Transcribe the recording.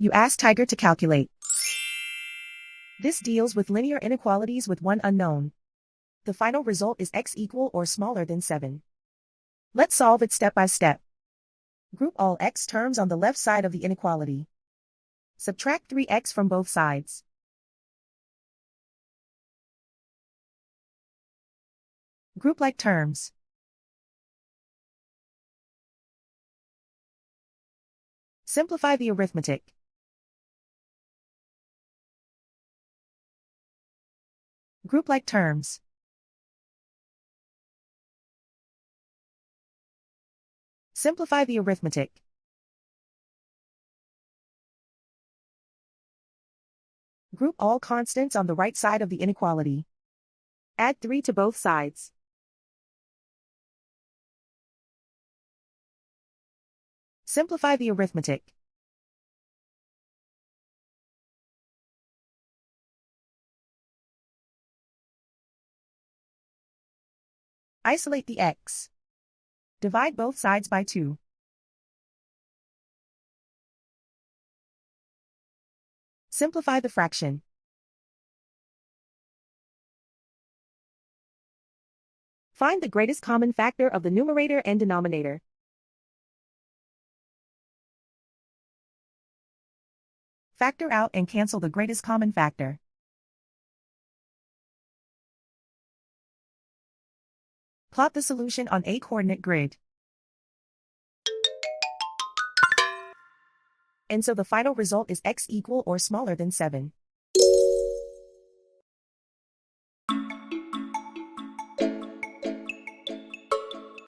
You ask Tiger to calculate. This deals with linear inequalities with one unknown. The final result is x equal or smaller than 7. Let's solve it step by step. Group all x terms on the left side of the inequality. Subtract 3x from both sides. Group like terms. Simplify the arithmetic. Group like terms. Simplify the arithmetic. Group all constants on the right side of the inequality. Add 3 to both sides. Simplify the arithmetic. Isolate the x. Divide both sides by 2. Simplify the fraction. Find the greatest common factor of the numerator and denominator. Factor out and cancel the greatest common factor. Plot the solution on a coordinate grid. And so the final result is x equal or smaller than 7.